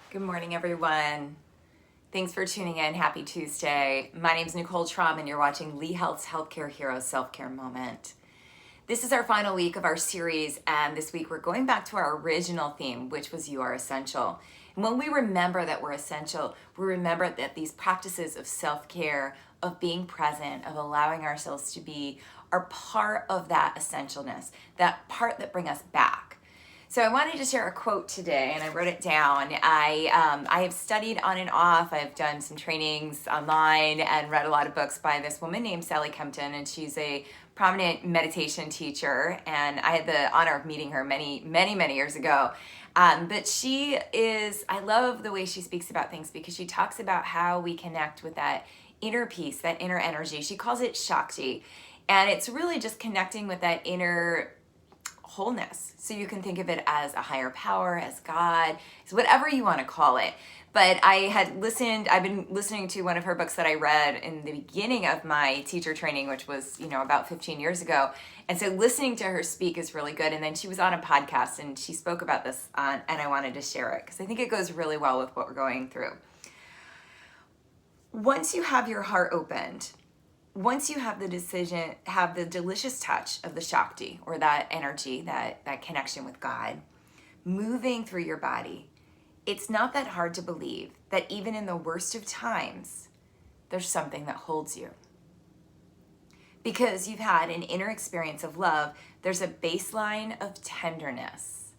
Good morning, everyone. Thanks for tuning in. Happy Tuesday. My name is Nicole Traum, and you're watching Lee Health's Healthcare Hero Self-Care Moment. This is our final week of our series, and this week we're going back to our original theme, which was You Are Essential. And when we remember that we're essential, we remember that these practices of self-care, of being present, of allowing ourselves to be, are part of that essentialness, that part that bring us back. So I wanted to share a quote today, and I wrote it down. I have studied on and off. I've done some trainings online and read a lot of books by this woman named Sally Kempton, and she's a prominent meditation teacher. And I had the honor of meeting her many years ago. But she is, I love the way she speaks about things because she talks about how we connect with that inner peace, that inner energy. She calls it Shakti. And it's really just connecting with that inner wholeness. So you can think of it as a higher power, as God, as whatever you want to call it. But I've been listening to one of her books that I read in the beginning of my teacher training, which was, about 15 years ago. And so listening to her speak is really good. And then she was on a podcast and she spoke about this and I wanted to share it because I think it goes really well with what we're going through. Once you have your heart opened, once you have the delicious touch of the Shakti, or that energy, that connection with God, moving through your body, it's not that hard to believe that even in the worst of times, there's something that holds you. Because you've had an inner experience of love, there's a baseline of tenderness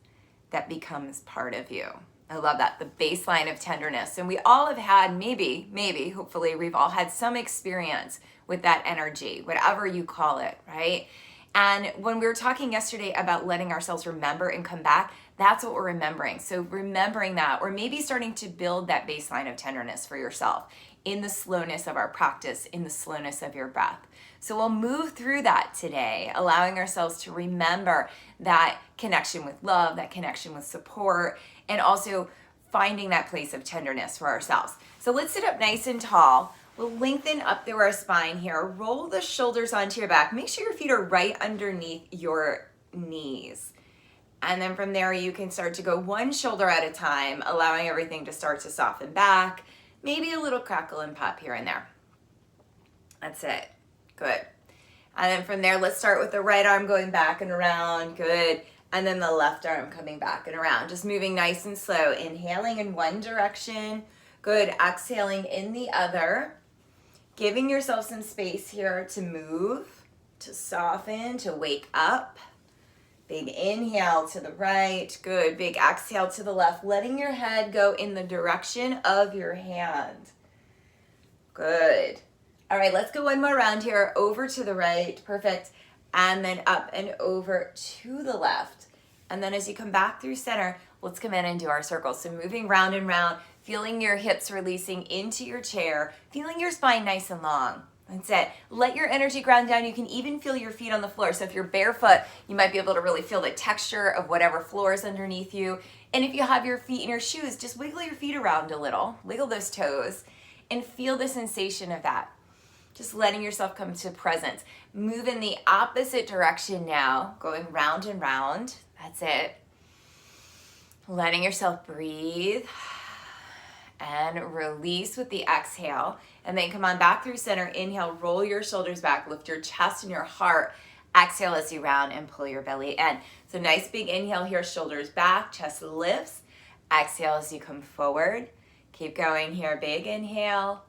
that becomes part of you. I love that, the baseline of tenderness. And we all have had, maybe, hopefully, we've all had some experience with that energy, whatever you call it, right? And when we were talking yesterday about letting ourselves remember and come back, that's what we're remembering. So remembering that, or maybe starting to build that baseline of tenderness for yourself in the slowness of our practice, in the slowness of your breath. So we'll move through that today, allowing ourselves to remember that connection with love, that connection with support, and also finding that place of tenderness for ourselves. So let's sit up nice and tall. We'll lengthen up through our spine here. Roll the shoulders onto your back. Make sure your feet are right underneath your knees. And then from there, you can start to go one shoulder at a time, allowing everything to start to soften back. Maybe a little crackle and pop here and there. That's it. Good. And then from there, let's start with the right arm going back and around. Good. And then the left arm coming back and around. Just moving nice and slow. Inhaling in one direction. Good. Exhaling in the other. Giving yourself some space here to move, to soften, to wake up. Big inhale to the right. Good. Big exhale to the left. Letting your head go in the direction of your hand. Good. All right, let's go one more round here. Over to the right. Perfect. And then up and over to the left. And then as you come back through center, let's come in and do our circles. So moving round and round, feeling your hips releasing into your chair, feeling your spine nice and long. That's it. Let your energy ground down. You can even feel your feet on the floor. So if you're barefoot, you might be able to really feel the texture of whatever floor is underneath you. And if you have your feet in your shoes, just wiggle your feet around a little. Wiggle those toes and feel the sensation of that. Just letting yourself come to presence. Move in the opposite direction now, going round and round. That's it. Letting yourself breathe and release with the exhale. And then come on back through center. Inhale, roll your shoulders back, lift your chest and your heart. Exhale as you round and pull your belly in. So nice big inhale here, shoulders back, chest lifts. Exhale as you come forward. Keep going here, big inhale.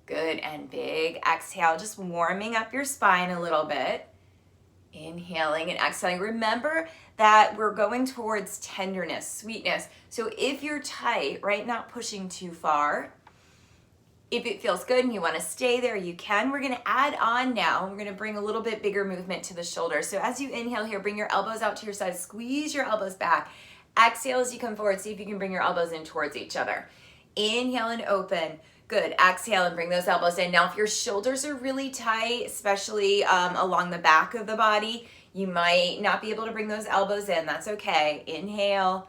Good, and big exhale, just warming up your spine a little bit. Inhaling and exhaling. Remember that we're going towards tenderness, sweetness. So if you're tight, right, not pushing too far, if it feels good and you want to stay there, you can. We're going to add on now. We're going to bring a little bit bigger movement to the shoulders. So as you inhale here, bring your elbows out to your side, squeeze your elbows back. Exhale as you come forward, see if you can bring your elbows in towards each other. Inhale and open. Good. Exhale and bring those elbows in. Now, if your shoulders are really tight, especially along the back of the body, you might not be able to bring those elbows in. That's okay. Inhale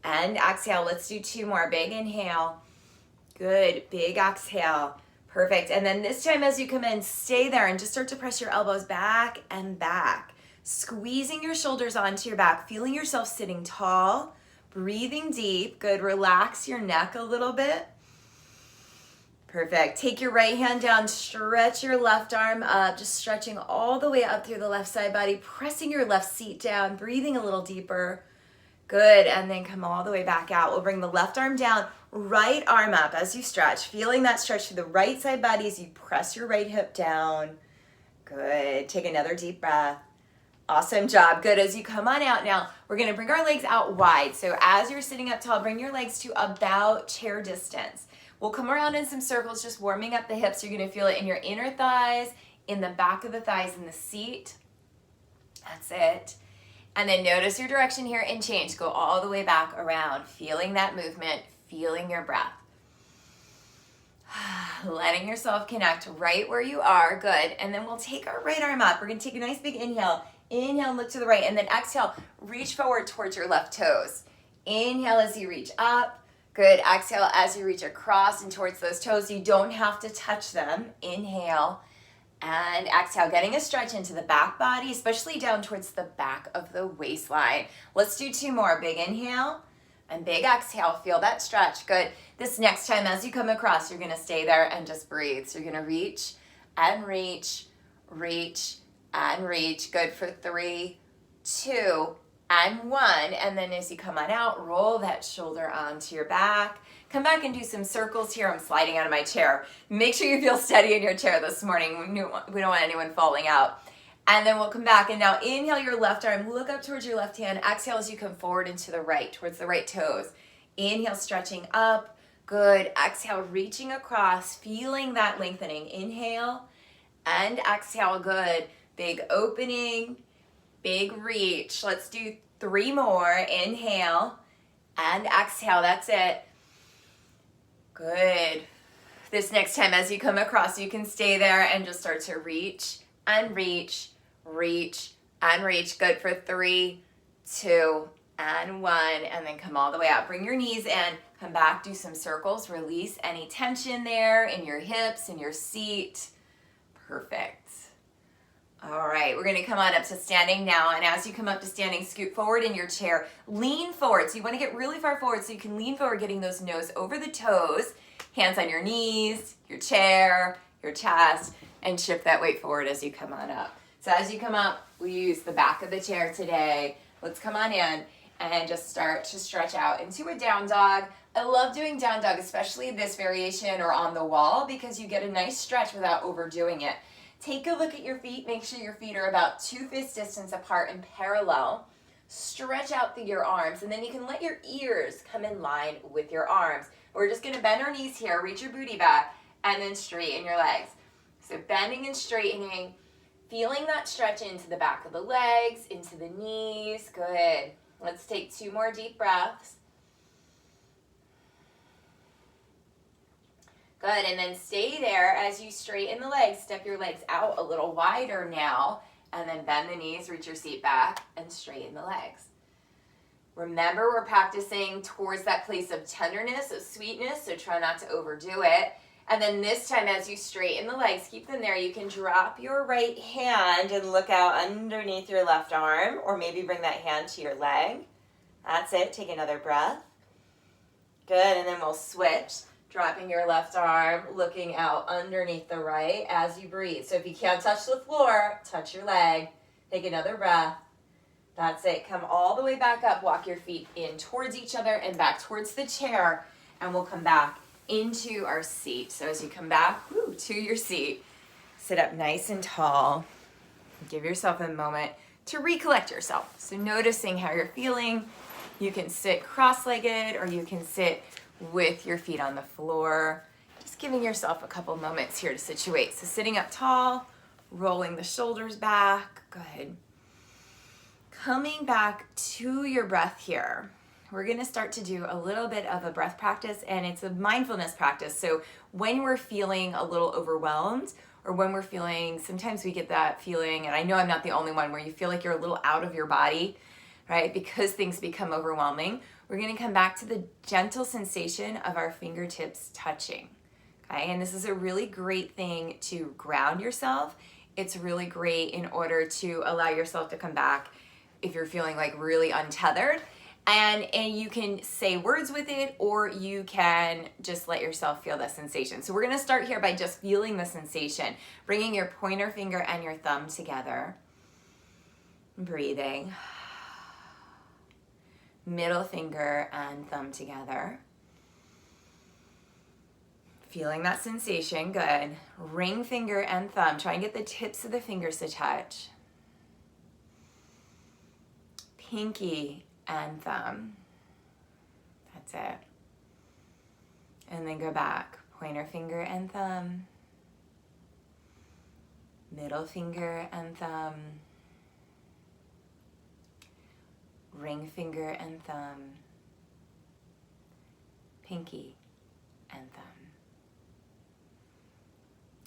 and exhale. Let's do two more. Big inhale. Good. Big exhale. Perfect. And then this time as you come in, stay there and just start to press your elbows back and back. Squeezing your shoulders onto your back, feeling yourself sitting tall, Breathing deep. Good. Relax your neck a little bit. Perfect. Take your right hand down, stretch your left arm up, just stretching all the way up through the left side body, pressing your left seat down, breathing a little deeper. Good, and then come all the way back out. We'll bring the left arm down, right arm up as you stretch, feeling that stretch through the right side body as you press your right hip down. Good, take another deep breath. Awesome job. Good. As you come on out now, we're going to bring our legs out wide. So as you're sitting up tall, bring your legs to about chair distance. We'll come around in some circles, just warming up the hips. You're going to feel it in your inner thighs, in the back of the thighs, in the seat. That's it. And then notice your direction here and change. Go all the way back around, feeling that movement, feeling your breath. Letting yourself connect right where you are. Good. And then we'll take our right arm up. We're going to take a nice big inhale. Inhale and look to the right, and then exhale, reach forward towards your left toes. Inhale as you reach up. Good. Exhale as you reach across and towards those toes. You don't have to touch them. Inhale and exhale, getting a stretch into the back body, especially down towards the back of the waistline. Let's do 2 more. Big inhale and big exhale. Feel that stretch. Good. This next time as you come across, you're going to stay there and just breathe. So you're going to reach and reach, reach, and reach. Good for 3, 2, and 1. And then as you come on out, roll that shoulder onto your back. Come back and do some circles here. I'm sliding out of my chair. Make sure you feel steady in your chair this morning. We don't want anyone falling out. And then we'll come back, and now inhale your left arm. Look up towards your left hand. Exhale as you come forward into the right, towards the right toes. Inhale, stretching up. Good. Exhale, reaching across, feeling that lengthening. Inhale and exhale. Good. Big opening, big reach. Let's do 3 more. Inhale and exhale. That's it. Good. This next time as you come across, you can stay there and just start to reach and reach, reach and reach. Good for 3, 2, and 1. And then come all the way out. Bring your knees in. Come back. Do some circles. Release any tension there in your hips, in your seat. Perfect. All right, we're going to come on up to standing now, and as you come up to standing, scoot forward in your chair. Lean forward, so you want to get really far forward so you can lean forward, getting those nose over the toes, hands on your knees, your chair, your chest, and shift that weight forward as you come on up. So as you come up, we use the back of the chair today. Let's come on in and just start to stretch out into a down dog. I love doing down dog, especially this variation or on the wall, because you get a nice stretch without overdoing it. Take a look at your feet. Make sure your feet are about 2 fist distance apart and parallel. Stretch out your arms, and then you can let your ears come in line with your arms. We're just going to bend our knees here, reach your booty back, and then straighten your legs. So bending and straightening, feeling that stretch into the back of the legs, into the knees. Good. Let's take 2 more deep breaths. Good, and then stay there as you straighten the legs. Step your legs out a little wider now, and then bend the knees, reach your seat back, and straighten the legs. Remember, we're practicing towards that place of tenderness, of sweetness, so try not to overdo it. And then this time, as you straighten the legs, keep them there. You can drop your right hand and look out underneath your left arm, or maybe bring that hand to your leg. That's it. Take another breath. Good, and then we'll switch. Dropping your left arm, looking out underneath the right as you breathe. So if you can't touch the floor, touch your leg. Take another breath. That's it. Come all the way back up. Walk your feet in towards each other and back towards the chair. And we'll come back into our seat. So as you come back to your seat, sit up nice and tall. Give yourself a moment to recollect yourself. So noticing how you're feeling. You can sit cross-legged, or you can sit with your feet on the floor. Just giving yourself a couple moments here to situate. So sitting up tall, rolling the shoulders back. Good. Coming back to your breath here. We're going to start to do a little bit of a breath practice, and it's a mindfulness practice. So when we're feeling a little overwhelmed, or when we're feeling, sometimes we get that feeling, and I know I'm not the only one, where you feel like you're a little out of your body, right? Because things become overwhelming. We're going to come back to the gentle sensation of our fingertips touching, okay? And this is a really great thing to ground yourself. It's really great in order to allow yourself to come back if you're feeling like really untethered. And you can say words with it, or you can just let yourself feel the sensation. So we're going to start here by just feeling the sensation, bringing your pointer finger and your thumb together, breathing, middle finger and thumb together, feeling that sensation. Good. Ring finger and thumb, try and get the tips of the fingers to touch, pinky and thumb. That's it. And then go back. Pointer finger and thumb. Middle finger and thumb. Ring finger and thumb. Pinky and thumb.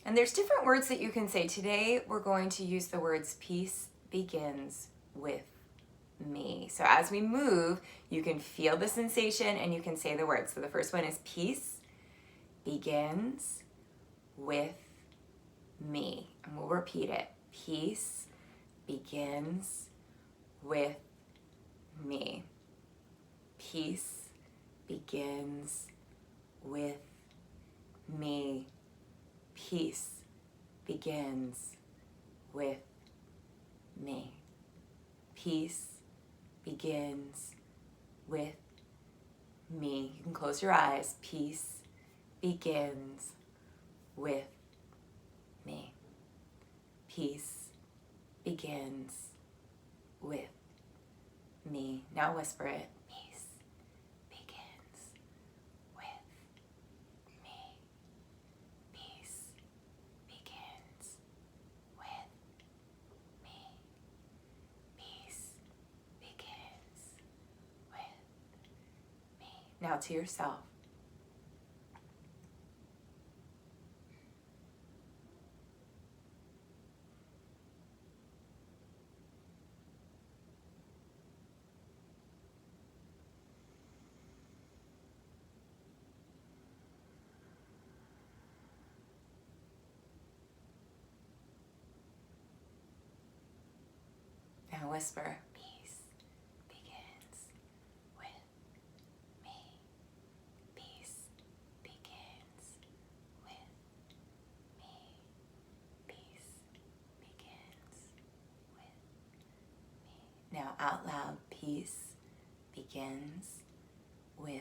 And there's different words that you can say. Today we're going to use the words peace begins with me. So as we move, you can feel the sensation and you can say the words. So the first one is peace begins with me. And we'll repeat it. Peace begins with me. Peace begins with me. Peace begins with me. Peace begins with me. You can close your eyes. Peace begins with me. Peace begins with me. Now whisper it. Peace begins with me. Peace begins with me. Peace begins with me. Now to yourself. Now whisper, peace begins with me. Peace begins with me. Peace begins with me. Now out loud, peace begins with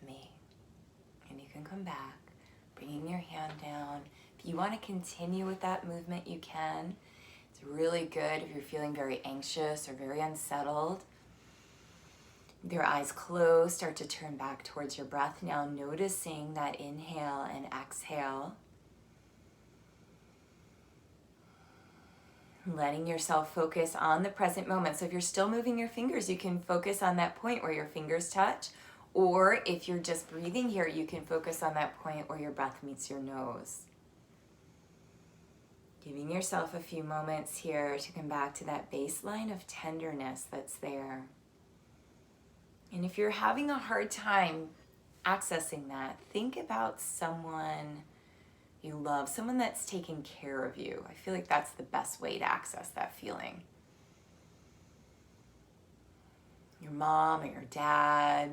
me. And you can come back, bringing your hand down. If you want to continue with that movement, you can. It's really good if you're feeling very anxious or very unsettled. With your eyes closed, start to turn back towards your breath. Now noticing that inhale and exhale. Letting yourself focus on the present moment. So if you're still moving your fingers, you can focus on that point where your fingers touch. Or if you're just breathing here, you can focus on that point where your breath meets your nose. Giving yourself a few moments here to come back to that baseline of tenderness that's there. And if you're having a hard time accessing that, think about someone you love, someone that's taking care of you. I feel like that's the best way to access that feeling. Your mom or your dad,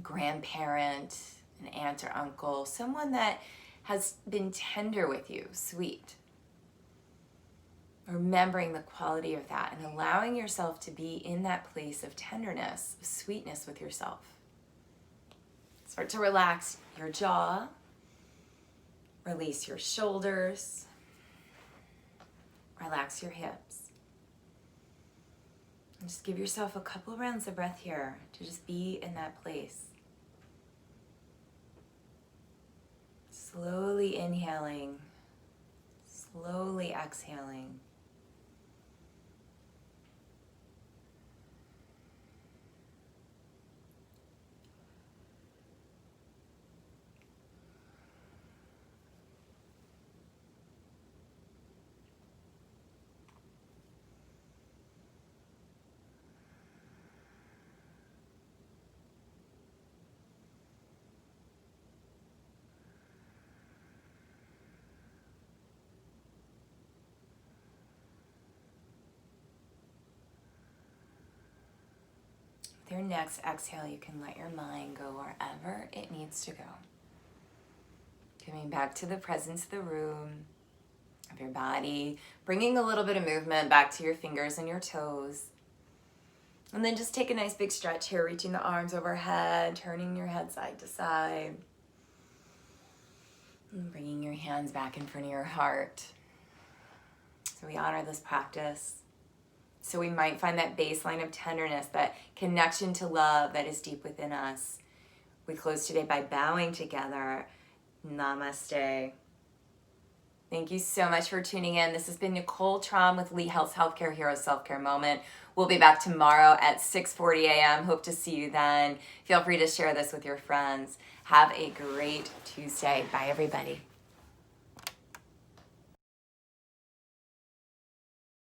grandparent, an aunt or uncle, someone that has been tender with you, sweet. Remembering the quality of that and allowing yourself to be in that place of tenderness, of sweetness with yourself. Start to relax your jaw, release your shoulders, relax your hips. And just give yourself a couple rounds of breath here to just be in that place. Slowly inhaling, slowly exhaling. your next exhale, you can let your mind go wherever it needs to go. Coming back to the presence of the room, of your body, bringing a little bit of movement back to your fingers and your toes. And then just take a nice big stretch here, reaching the arms overhead, turning your head side to side. And bringing your hands back in front of your heart. So we honor this practice. So we might find that baseline of tenderness, that connection to love that is deep within us. We close today by bowing together. Namaste. Thank you so much for tuning in. This has been Nicole Traum with Lee Health's Healthcare Hero Self-Care Moment. We'll be back tomorrow at 6:40 a.m. Hope to see you then. Feel free to share this with your friends. Have a great Tuesday. Bye, everybody.